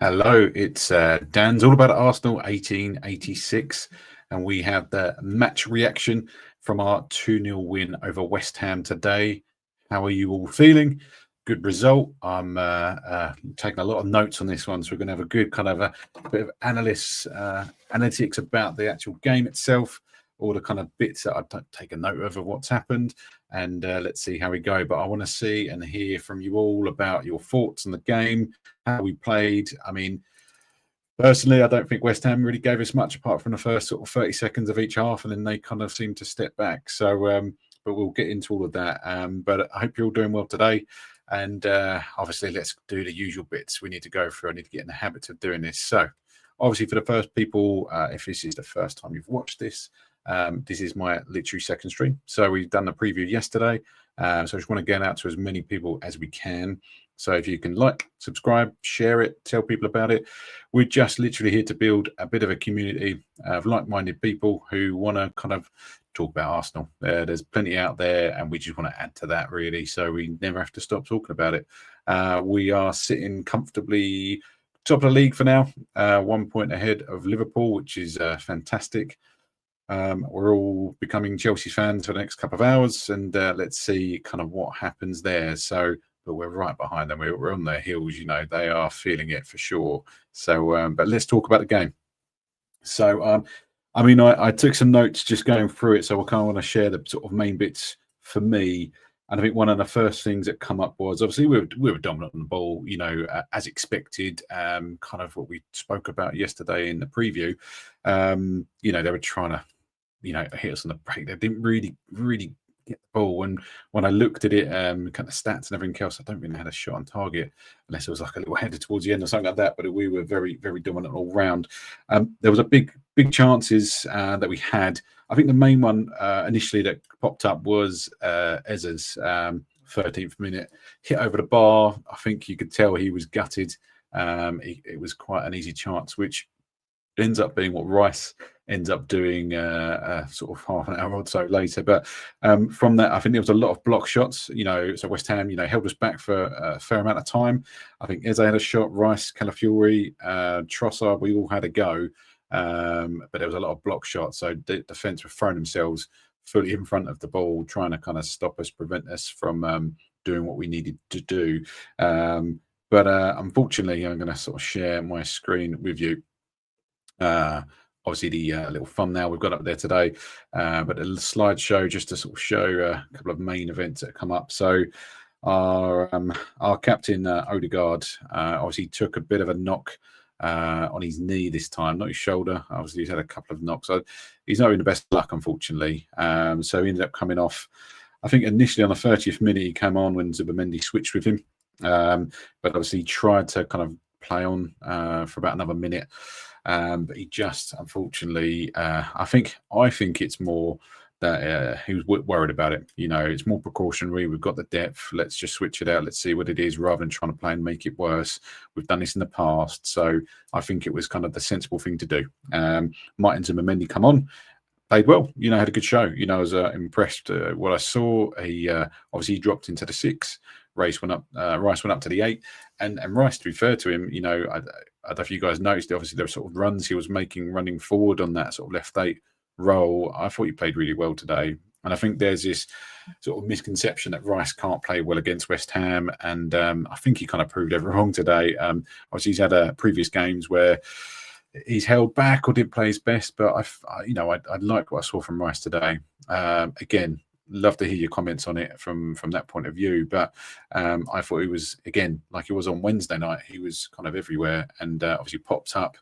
Hello, it's Dan's all about Arsenal 1886, and we have the match reaction from our 2-0 win over West Ham today. How are you all feeling? Good result. I'm taking a lot of notes on this one, so we're going to have a good kind of a bit of analytics about the actual game itself, all the kind of bits that I've taken note of what's happened, and let's see how we go. But I want to see and hear from you all about your thoughts on the game, how we played. I mean, personally, I don't think West Ham really gave us much apart from the first sort of 30 seconds of each half, and then they kind of seemed to step back. So, but we'll get into all of that. But I hope you're all doing well today. And obviously, let's do the usual bits we need to go through. I need to get in the habit of doing this. So, obviously, for the first people, if this is the first time you've watched this, this is my literally second stream. So we've done the preview yesterday. So I just want to get out to as many people as we can. So if you can like, subscribe, share it, tell people about it. We're just literally here to build a bit of a community of like-minded people who want to kind of talk about Arsenal. There's plenty out there, and we just want to add to that, really. So we never have to stop talking about it. We are sitting comfortably top of the league for now, 1 point ahead of Liverpool, which is fantastic. We're all becoming Chelsea fans for the next couple of hours, and let's see kind of what happens there. So, but we're right behind them. We're on their heels, you know. They are feeling it for sure. So, but let's talk about the game. So, I mean, I took some notes just going through it, so I kind of want to share the sort of main bits for me. And I think one of the first things that come up was obviously we were dominant on the ball, you know, as expected. Kind of what we spoke about yesterday in the preview. You know, they were trying to, you know, hit us on the break. They didn't really get the ball. And when I looked at it, kind of stats and everything else, I don't think they had a shot on target unless it was like a little header towards the end or something like that. But we were very dominant all round. There was a big chances that we had. I think the main one initially that popped up was Eza's 13th minute hit over the bar. I think you could tell he was gutted. It was quite an easy chance, which ends up being what Rice ends up doing sort of half an hour or so later. But from that, I think there was a lot of block shots, you know. So West Ham, you know, held us back for a fair amount of time. I think Eze had a shot, Rice, Calafiori, Trossard, we all had a go. But there was a lot of block shots. So the defence were throwing themselves fully in front of the ball, trying to kind of stop us, prevent us from doing what we needed to do. But unfortunately, I'm going to sort of share my screen with you. Obviously the little thumbnail we've got up there today, but a slideshow just to sort of show a couple of main events that come up. So our captain Odegaard obviously took a bit of a knock on his knee this time, not his shoulder. Obviously he's had a couple of knocks, so he's not in the best luck, unfortunately. So he ended up coming off. I think initially on the 30th minute he came on when Zubimendi switched with him, but obviously he tried to kind of play on for about another minute. But he just, unfortunately, I think it's more that he was worried about it. You know, it's more precautionary. We've got the depth. Let's just switch it out. Let's see what it is rather than trying to play and make it worse. We've done this in the past. So I think it was kind of the sensible thing to do. Martin Zubimendi come on. Played well, you know, had a good show. You know, I was impressed what I saw. He obviously dropped into the 6. Rice went up to the 8, and Rice, to be fair to him, you know, I don't know if you guys noticed. Obviously, there were sort of runs he was making, running forward on that sort of left 8 role. I thought he played really well today, and I think there's this sort of misconception that Rice can't play well against West Ham, and I think he kind of proved everyone wrong today. Obviously, he's had previous games where he's held back or didn't play his best, but I like what I saw from Rice today. Again, love to hear your comments on it from that point of view. But I thought he was, again, like he was on Wednesday night, he was kind of everywhere, and obviously popped up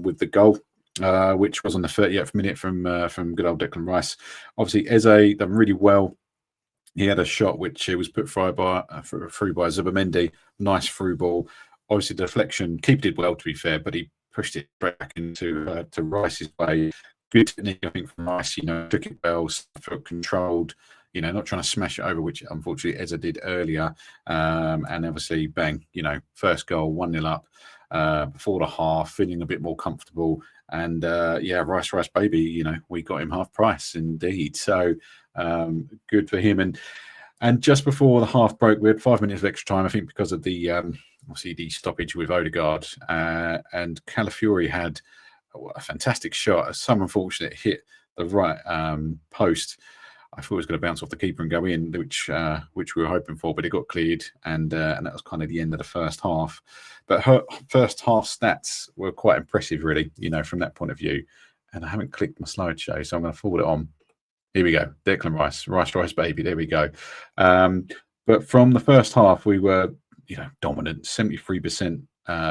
with the goal, which was on the 30th minute from good old Declan Rice. Obviously, Eze done really well. He had a shot which was put through by Zubimendi. Nice through ball. Obviously, the deflection, keeper did well, to be fair, but he pushed it back into to Rice's way. Good technique, I think, from Rice. You know, took it well, felt controlled. You know, not trying to smash it over, which unfortunately Eze did earlier. And obviously, bang, you know, first goal, 1-0 up before the half, feeling a bit more comfortable. And yeah, Rice, baby, you know, we got him half price indeed. So good for him. And just before the half broke, we had 5 minutes of extra time, I think, because of the obviously the stoppage with Odegaard, and Calafiori had a fantastic shot. Some unfortunate hit the right post. I thought it was going to bounce off the keeper and go in, which we were hoping for, but it got cleared, and that was kind of the end of the first half. But her first half stats were quite impressive, really, from that point of view. And I haven't clicked my slideshow, so I'm going to forward it on. Here we go. Declan Rice, baby. There we go. But from the first half, we were, dominant. 73%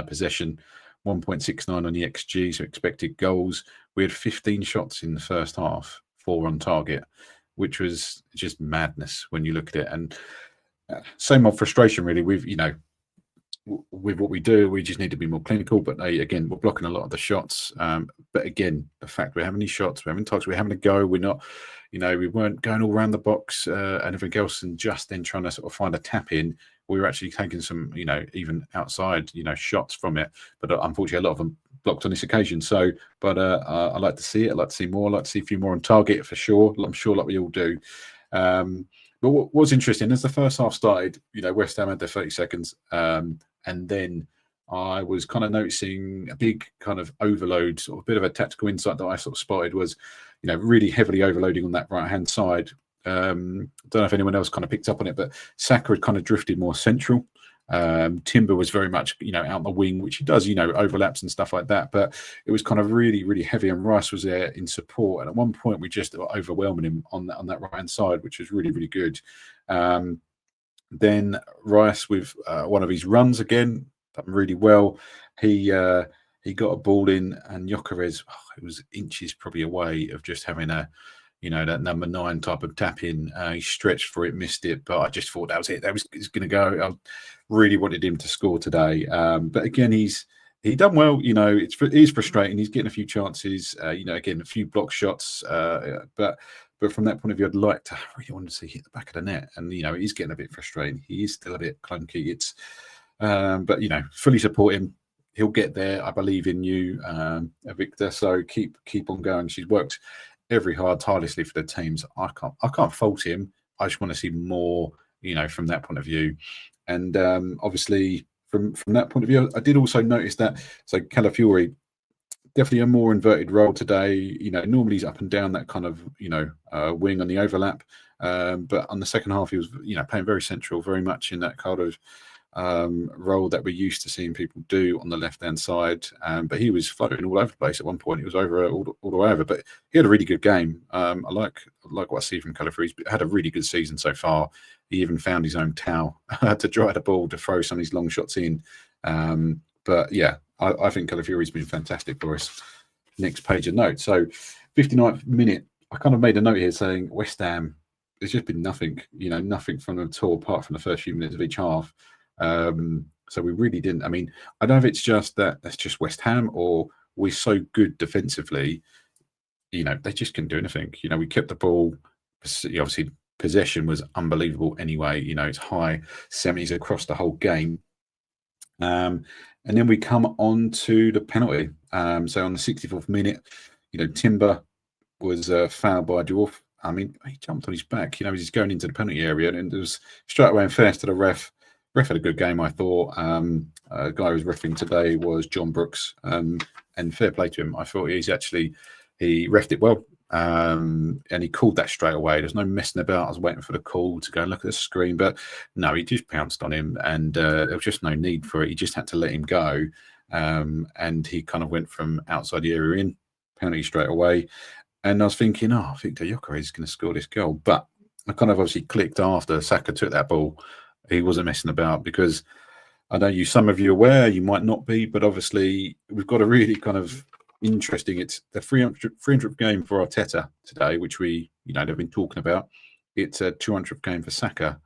possession, 1.69 on the XG, so expected goals. We had 15 shots in the first half, 4 on target, which was just madness when you look at it. And same old frustration, really. With what we do, we just need to be more clinical. But again, we're blocking a lot of the shots. But again, the fact we're having these shots, we're having touch, we're having a go. We're not, we weren't going all around the box and everything else, and just then trying to sort of find a tap in. We were actually taking some, even outside, shots from it. But unfortunately, a lot of them blocked on this occasion. So, but I like to see it. I like to see more. I like to see a few more on target for sure. I'm sure, like we all do. But what was interesting as the first half started, West Ham had their 30 seconds, and then I was kind of noticing a big kind of overload, sort of a bit of a tactical insight that I sort of spotted was, really heavily overloading on that right-hand side. Don't know if anyone else kind of picked up on it, but Saka had kind of drifted more central. Timber was very much, out the wing, which he does, overlaps and stuff like that. But it was kind of really, really heavy, and Rice was there in support. And at one point, we just were overwhelming him on that right hand side, which was really, really good. Then Rice with one of his runs again, done really well. He got a ball in, and Gyökeres, it was inches probably away of just having that number 9 type of tap in. He stretched for it, missed it, but I just thought that was it. That was going to go. I really wanted him to score today. But again, he's done well. It's frustrating. He's getting a few chances. Again, a few block shots. But from that point of view, I'd like to really want to see hit the back of the net. And he's getting a bit frustrating. He is still a bit clunky. It's but fully support him. He'll get there. I believe in you, Victor. So keep on going. She's worked every tirelessly for the teams. I can't fault him. I just want to see more, from that point of view. And obviously from that point of view, I did also notice that Calafiori definitely a more inverted role today. Normally he's up and down that kind of wing on the overlap, but on the second half he was playing very central, very much in that kind of role that we're used to seeing people do on the left hand side, but he was floating all over the place at one point. He was over all the way over, but he had a really good game. I like what I see from Calafiori. He's had a really good season so far. He even found his own towel to dry the ball, to throw some of these long shots in. But yeah, I think Calafiori's been fantastic for us. Next page of notes. So 59th minute, I kind of made a note here saying West Ham, there's just been nothing, nothing from them at all apart from the first few minutes of each half. So we really didn't. I mean, I don't know if it's just that's just West Ham, or we're so good defensively, they just couldn't do anything. We kept the ball. Obviously, possession was unbelievable anyway. It's high 70s across the whole game. And then we come on to the penalty. So on the 64th minute, Timber was fouled by Dwarf. I mean, he jumped on his back, he's going into the penalty area, and it was straight away unfair to the ref. Ref had a good game, I thought. A guy who was refereeing today was John Brooks, and fair play to him. I thought he refed it well, and he called that straight away. There's no messing about. I was waiting for the call to go and look at the screen, but no, he just pounced on him, and there was just no need for it. He just had to let him go, and he kind of went from outside the area in, penalty straight away. And I was thinking, Victor Gyökeres is going to score this goal, but I kind of obviously clicked after Saka took that ball. He wasn't messing about, because I know some of you are aware, you might not be, but obviously we've got a really kind of interesting, it's the 300th game for Arteta today, which we, they've been talking about. It's a 200th game for Saka.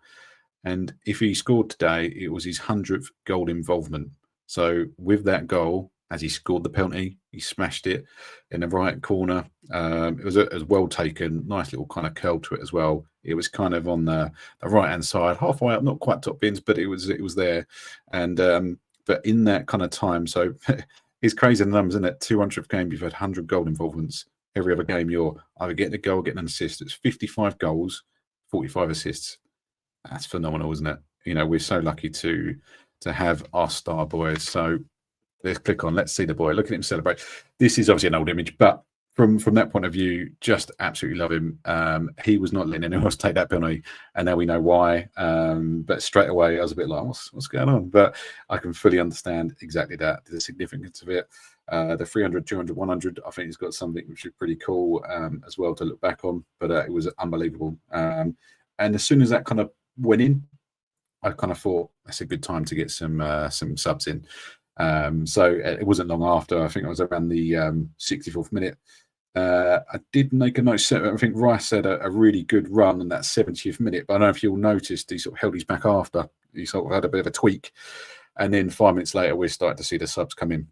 And if he scored today, it was his 100th goal involvement. So with that goal, as he scored the penalty, he smashed it in the right corner. It was well taken, nice little kind of curl to it as well. It was kind of on the right hand side, halfway up, not quite top bins, but it was there. And but in that kind of time, so it's crazy the numbers, isn't it? 200th game, you've had 100 goal involvements. Every other game, you're either getting a goal, or getting an assist. It's 55 goals, 45 assists. That's phenomenal, isn't it? We're so lucky to to have our star boys. So let's click on, let's see the boy. Look at him celebrate. This is obviously an old image, but from that point of view, just absolutely love him. He was not letting anyone else take that penalty, and now we know why. But straight away, I was a bit like, what's going on? But I can fully understand exactly that, the significance of it. The 300, 200, 100, I think he's got something which is pretty cool as well to look back on. But it was unbelievable. And as soon as that kind of went in, I kind of thought that's a good time to get some subs in. So it wasn't long after. I think it was around the 64th minute. I did make a note. I think Rice had a really good run in that 70th minute, but I don't know if you'll notice he sort of held his back after. He sort of had a bit of a tweak, and then 5 minutes later we're starting to see the subs come in.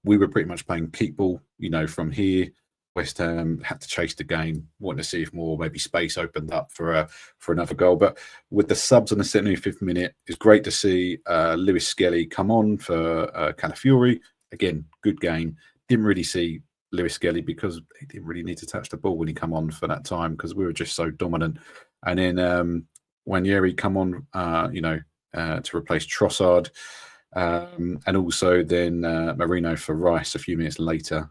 We were pretty much playing keep ball, from here. West Ham had to chase the game, wanting to see if more maybe space opened up for another goal. But with the subs on the 75th minute, it's great to see Lewis Skelly come on for Calafiori. Again, good game. Didn't really see Lewis Skelly because he didn't really need to touch the ball when he come on for that time because we were just so dominant. And then Wanyeri come on, to replace Trossard. And also then Marino for Rice a few minutes later.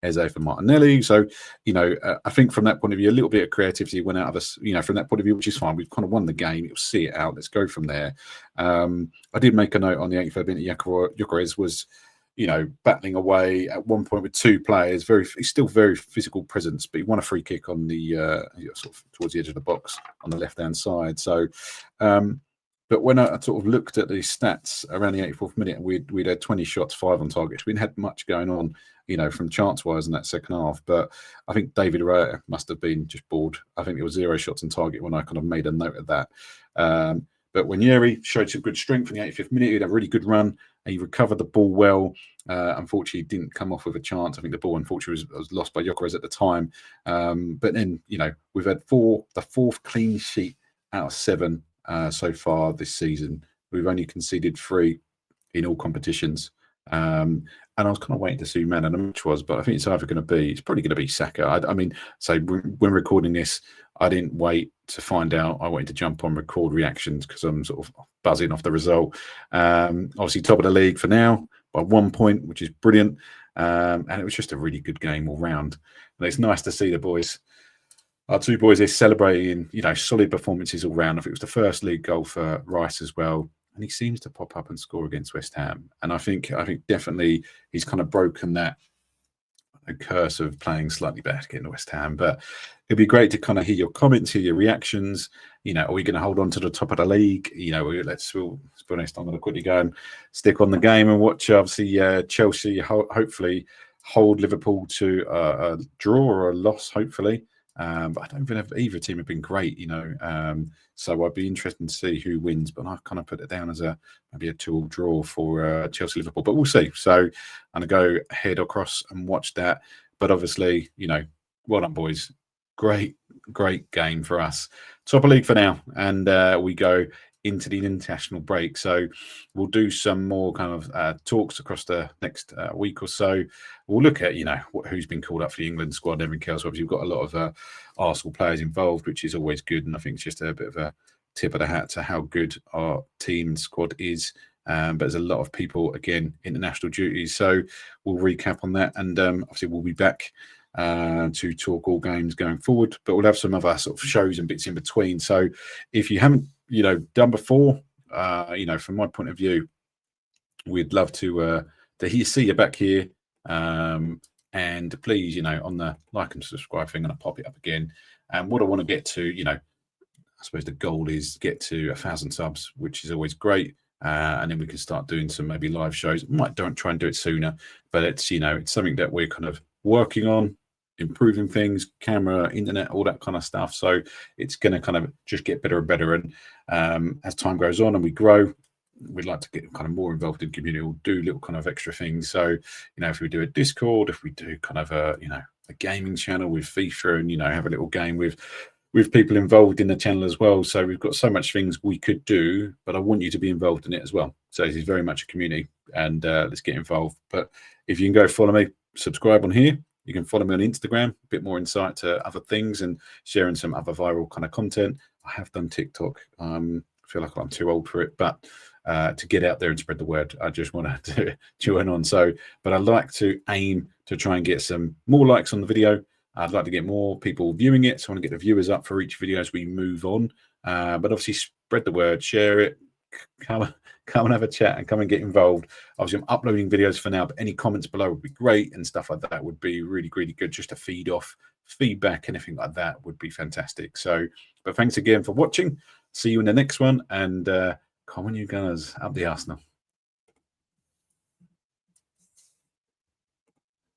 Eze for Martinelli. So, I think from that point of view, a little bit of creativity went out of us, from that point of view, which is fine. We've kind of won the game. You'll see it out. Let's go from there. I did make a note on the 85th minute. Gyökeres was, battling away at one point with two players. He's still very physical presence, but he won a free kick on the sort of towards the edge of the box on the left-hand side. So, but when I sort of looked at the stats around the 84th minute, we'd had 20 shots, 5 on target. We didn't have much going on, from chance-wise in that second half. But I think David Herrera must have been just bored. I think it was 0 shots on target when I kind of made a note of that. But when Yeri showed some good strength in the 85th minute, he had a really good run. And he recovered the ball well. Unfortunately, didn't come off with a chance. I think the ball, unfortunately, was lost by Gyökeres at the time. But then, we've had the fourth clean sheet out of 7 so far this season. We've only conceded 3 in all competitions. And I was kind of waiting to see who man of the match was, but I think it's probably going to be SAKA. I mean, so when recording this, I didn't wait to find out. I wanted to jump on record reactions because I'm sort of buzzing off the result. Obviously, top of the league for now by 1 point, which is brilliant. And it was just a really good game all round. And it's nice to see the boys. Our 2 boys are celebrating, solid performances all round. I think it was the first league goal for Rice as well. And he seems to pop up and score against West Ham. And I think definitely he's kind of broken that curse of playing slightly better against West Ham. But it'd be great to kind of hear your comments, hear your reactions. Are we going to hold on to the top of the league? Let's be honest, I'm going to quickly go and stick on the game and watch, obviously, Chelsea hopefully hold Liverpool to a draw or a loss, hopefully. But I don't even have either team have been great, so I'd be interested to see who wins. But I kind of put it down as maybe a 2-2 draw for Chelsea Liverpool, but we'll see. So I'm gonna go head across and watch that. But obviously, well done, boys. Great game for us. Top of league for now, and we go into the international break. So we'll do some more kind of talks across the next week or so. We'll look at, who's been called up for the England squad and everything else. Obviously, we've got a lot of Arsenal players involved, which is always good. And I think it's just a bit of a tip of the hat to how good our team and squad is. But there's a lot of people, again, international duties. So we'll recap on that. And obviously, we'll be back to talk all games going forward. But we'll have some other sort of shows and bits in between. So if you haven't, done before, from my point of view, we'd love to see you back here. And please, on the like and subscribe thing, and I'll pop it up again. And what I want to get to, I suppose the goal is get to 1,000 subs, which is always great. And then we can start doing some maybe live shows. Might don't try and do it sooner, but it's it's something that we're kind of working on, improving things, camera, internet, all that kind of stuff. So it's going to kind of just get better and better. And as time goes on and we grow, we'd like to get kind of more involved in the community. We'll do little kind of extra things. So, if we do a Discord, if we do kind of a gaming channel with FIFA and, have a little game with people involved in the channel as well. So we've got so much things we could do, but I want you to be involved in it as well. So this is very much a community, and let's get involved. But if you can go follow me, subscribe on here. You can follow me on Instagram, a bit more insight to other things and sharing some other viral kind of content. I have done TikTok feel like I'm too old for it, but to get out there and spread the word, I just want to join on. So, but I'd like to aim to try and get some more likes on the video. I'd like to get more people viewing it, so I want to get the viewers up for each video as we move on. But obviously, spread the word, share it, come and have a chat and come and get involved. Obviously, I'm uploading videos for now, but any comments below would be great, and stuff like that would be really, really good, just to feed off feedback. Anything like that would be fantastic. So, but thanks again for watching. See you in the next one, and come on, you guys, up the Arsenal.